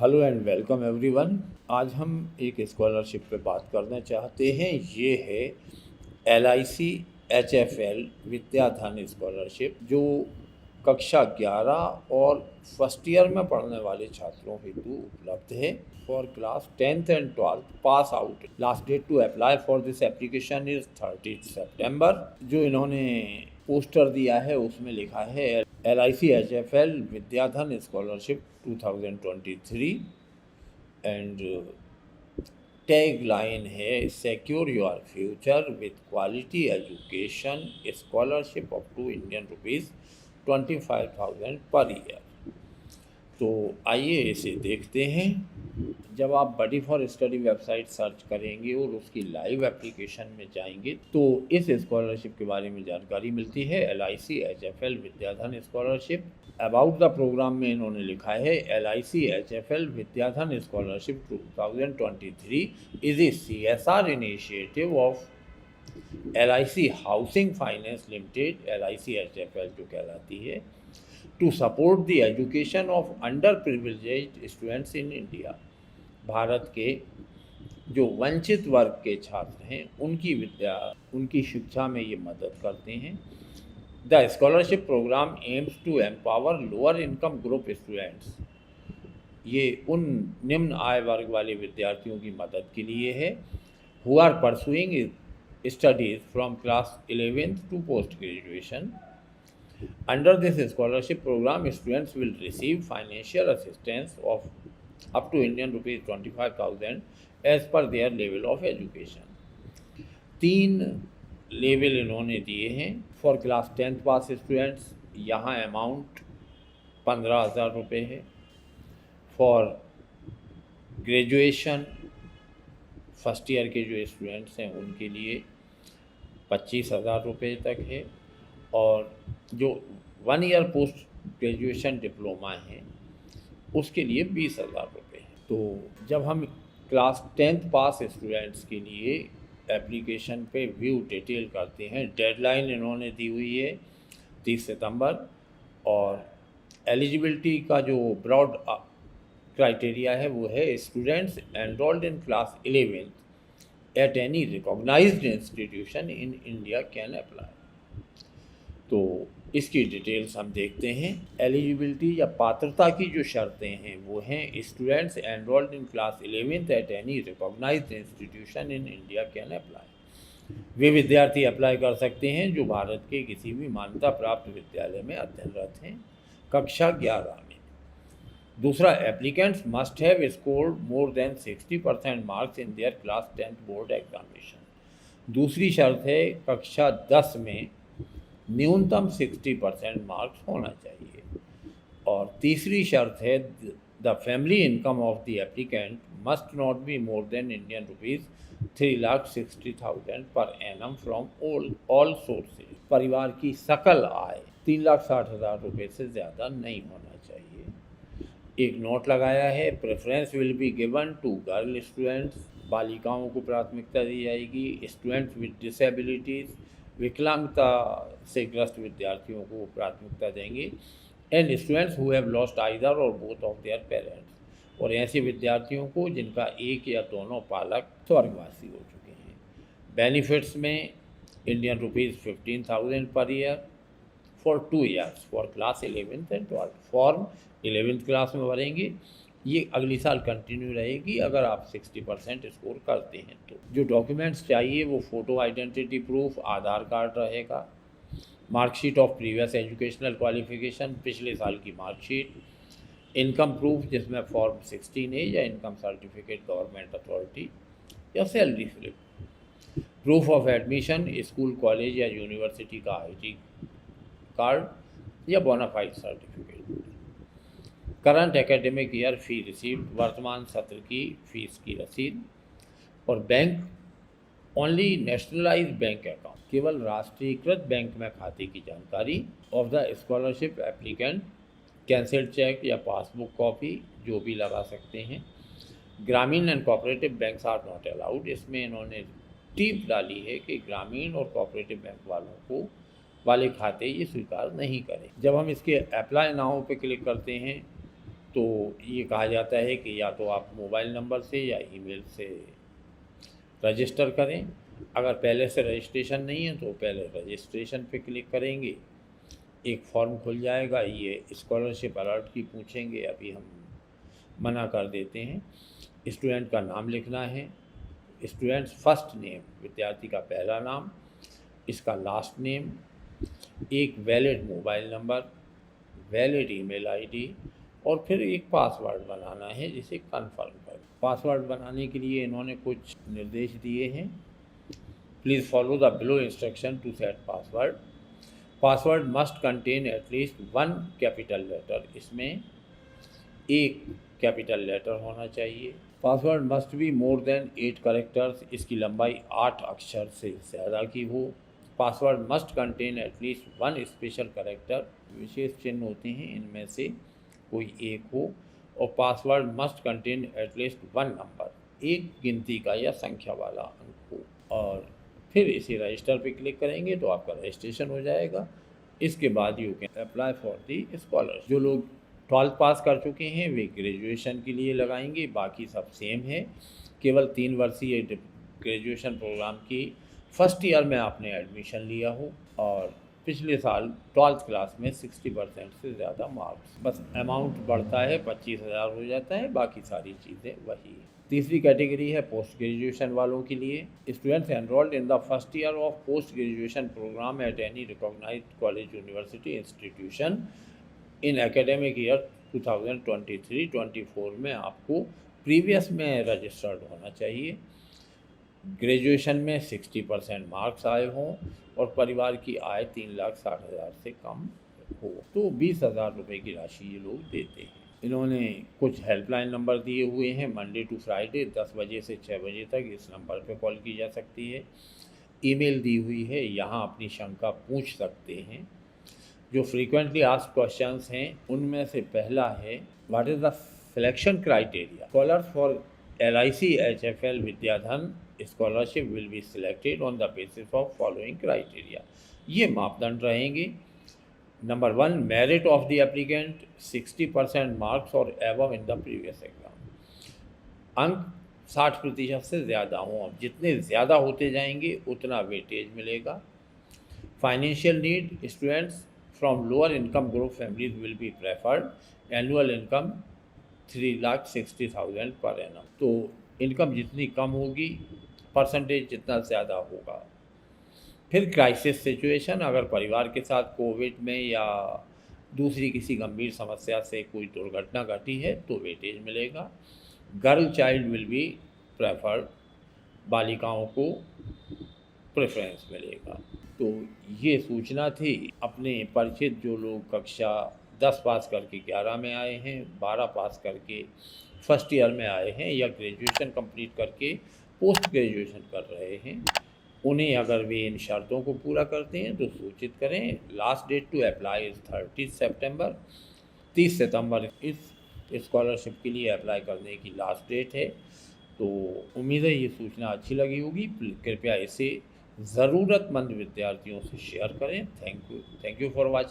Hello and welcome everyone. आज हम एक स्कॉलरशिप पे बात करना चाहते हैं। ये है LIC HFL विद्याधन स्कॉलरशिप, जो कक्षा 11 और फर्स्ट ईयर में पढ़ने वाले छात्रों हेतु उपलब्ध है for class 10th and 12th pass out. Last date to apply for this application is 30 सितंबर। जो इन्होंने पोस्टर दिया है उसमें लिखा है LIC HFL Vidyadhan scholarship 2023 and tag line है secure your future with quality education, scholarship up to Indian rupees 25,000 per year. तो आइए इसे देखते हैं। जब आप बडी फॉर स्टडी वेबसाइट सर्च करेंगे और उसकी लाइव एप्लीकेशन में जाएंगे तो इस स्कॉलरशिप के बारे में जानकारी मिलती है। LIC HFL Vidyadhan scholarship. About the programme में इन्होंने लिखा है LIC HFL Vidyadhan scholarship 2023 is a CSR initiative of LIC housing finance limited, LIC HFL जो कहलाती है, to support the education of underprivileged students in India. Bharat के जो वंचित वर्ग के छात्र हैं उनकी शिक्षा में ये मदद करते हैं। The scholarship programme aims to empower lower income group students. ये उन निम्न आय वर्ग वाले विद्यार्थियों की मदद के लिए है who are pursuing studies from class 11th to post graduation. Under this scholarship program, students will receive financial assistance of up to Indian rupees 25,000 as per their level of education. 3 level इन्होंने दिए हैं। For class 10th pass students यहाँ amount 15,000 रुपये है। For graduation first year के जो students हैं उनके लिए 25,000 रुपये तक है। और जो 1 ईयर पोस्ट ग्रेजुएशन डिप्लोमा है उसके लिए 20,000 रुपये है। तो जब हम क्लास 10th पास स्टूडेंट्स के लिए एप्लीकेशन पे व्यू डिटेल करते हैं, डेडलाइन इन्होंने दी हुई है 30 सितंबर। और एलिजिबिलिटी का जो ब्रॉड क्राइटेरिया है वो है students enrolled in class 11th at any recognised institution in India can apply. तो इसकी डिटेल्स हम देखते हैं। एलिजिबिलिटी या पात्रता की जो शर्तें हैं वो हैं students enrolled in class 11th at any recognised institution in India can apply. वे विद्यार्थी अप्लाई कर सकते हैं जो भारत के किसी भी मान्यता प्राप्त विद्यालय में अध्ययनरत हैं कक्षा 11 में। दूसरा, applicants must have scored more than 60% marks in their class 10th board examination. दूसरी शर्त है कक्षा 10 में न्यूनतम 60% मार्क्स होना चाहिए। और तीसरी शर्त है the family income of the applicant must not be more then Indian rupees 3,60,000 per annum from all sources. परिवार की सकल आय 3,60,000 रुपये से ज़्यादा नहीं होना चाहिए। एक नोट लगाया है, preference will be given to girl students. बालिकाओं को प्राथमिकता दी जाएगी। स्टूडेंट्स विद डिसेबिलिटीज़, विकलांगता से ग्रस्त विद्यार्थियों को प्राथमिकता देंगे। And students who have lost either और बोथ ऑफ देयर पेरेंट्स। और ऐसे विद्यार्थियों को जिनका एक या दोनों पालक स्वर्गवासी हो चुके हैं। बेनिफिट्स में Indian rupees 15,000 per year for 2 years for class 11th and 12th। Form 11th class में भरेंगे, ये अगली साल कंटिन्यू रहेगी अगर आप 60% स्कोर करते हैं तो। जो डॉक्यूमेंट्स चाहिए वो photo identity proof, Aadhaar card रहेगा, marksheet of previous educational qualification, पिछले साल की मार्कशीट, इनकम प्रूफ जिसमें फॉर्म 16 है या इनकम सर्टिफिकेट गवर्नमेंट अथॉरिटी या salary slip, proof of admission, school college या यूनिवर्सिटी का ID कार्ड या bonafide certificate, current academic year fee received, वर्तमान सत्र की फ़ीस की रसीद। और bank only nationalise bank account, केवल राष्ट्रीयकृत बैंक में खाते की जानकारी of the scholarship applicant, cancelled cheque या पासबुक कॉपी जो भी लगा सकते हैं। ग्रामीण and cooperative banks are not allowed. इसमें इन्होंने टीप डाली है कि ग्रामीण और कोऑपरेटिव बैंक वाले खाते ये स्वीकार नहीं करें। जब हम इसके अप्लाई नाउ पे क्लिक करते हैं तो ये कहा जाता है कि या तो आप मोबाइल नंबर से या ईमेल से रजिस्टर करें। अगर पहले से रजिस्ट्रेशन नहीं है तो पहले रजिस्ट्रेशन पे क्लिक करेंगे, एक फॉर्म खुल जाएगा। ये स्कॉलरशिप अलर्ट की पूछेंगे, अभी हम मना कर देते हैं। स्टूडेंट का नाम लिखना है, स्टूडेंट्स फर्स्ट नेम, विद्यार्थी का पहला नाम, इसका लास्ट नेम, एक valid mobile number, valid email ID और फिर एक पासवर्ड बनाना है जिसे कंफर्म करें। पासवर्ड बनाने के लिए इन्होंने कुछ निर्देश दिए हैं। Please follow the below instruction to set password. Password must contain at least 1 capital letter, इसमें एक कैपिटल लेटर होना चाहिए। Password must be more than 8 characters, इसकी लंबाई 8 अक्षर से ज़्यादा की हो। Password must contain at least 1 special character, विशेष चिन्ह होते हैं इनमें से कोई एक हो। और password must contain at least 1 number, एक गिनती का या संख्या वाला अंक हो। और फिर इसे रजिस्टर पे क्लिक करेंगे तो आपका रजिस्ट्रेशन हो जाएगा। इसके बाद you can apply for the scholarship. जो लोग 12th पास कर चुके हैं वे ग्रेजुएशन के लिए लगाएंगे, बाकी सब सेम है। केवल 3 वर्षीय ग्रेजुएशन प्रोग्राम की फर्स्ट ईयर में आपने एडमिशन लिया हो और पिछले साल 12th क्लास में 60% से ज़्यादा मार्क्स। बस अमाउंट बढ़ता है, 25,000 हो जाता है, बाकी सारी चीज़ें वही है। तीसरी कैटेगरी है पोस्ट ग्रेजुएशन वालों के लिए। Students enrolled in the first year of post graduation programme at any recognised college university institution in academic year 2023-24 में आपको प्रीवियस में रजिस्टर्ड होना चाहिए, ग्रेजुएशन में 60% मार्क्स आए हों और परिवार की आय 3,60,000 से कम हो तो 20,000 रुपये की राशि ये लोग देते हैं। इन्होंने कुछ हेल्पलाइन नंबर दिए हुए हैं। मंडे टू फ्राइडे 10 बजे से 6 बजे तक इस नंबर पर कॉल की जा सकती है। ईमेल दी हुई है, यहाँ अपनी शंका पूछ सकते हैं। जो फ्रीक्वेंटली आस्क्ड क्वेश्चंस हैं उनमें से पहला है, what is the selection criteria? Scholars for LIC HFL Vidyadhan scholarship will be selected on the basis of following criteria. ये मापदंड रहेंगे। Number 1, merit of the applicant 60% marks और above in the previous exam. अंक 60% से ज़्यादा हों, जितने ज़्यादा होते जाएंगे उतना वेटेज मिलेगा। Financial need, students from lower income group families will be preferred. Annual income 3,60,000 per annum. तो इनकम जितनी कम होगी परसेंटेज जितना ज़्यादा होगा। फिर क्राइसिस सिचुएशन, अगर परिवार के साथ कोविड में या दूसरी किसी गंभीर समस्या से कोई दुर्घटना घटी है तो वेटेज मिलेगा। Girl child will be preferred, बालिकाओं को प्रेफरेंस मिलेगा। तो ये सूचना थी। अपने परिचित जो लोग कक्षा 10 पास करके 11 में आए हैं, 12 पास करके फर्स्ट ईयर में आए हैं या ग्रेजुएशन कंप्लीट करके पोस्ट ग्रेजुएशन कर रहे हैं, उन्हें अगर वे इन शर्तों को पूरा करते हैं तो सूचित करें। Last date to apply is 30 सितंबर। 30 सितंबर इस स्कॉलरशिप के लिए अप्लाई करने की लास्ट डेट है। तो उम्मीद है ये सूचना अच्छी लगी होगी। कृपया इसे ज़रूरतमंद विद्यार्थियों से शेयर करें। Thank you for watching.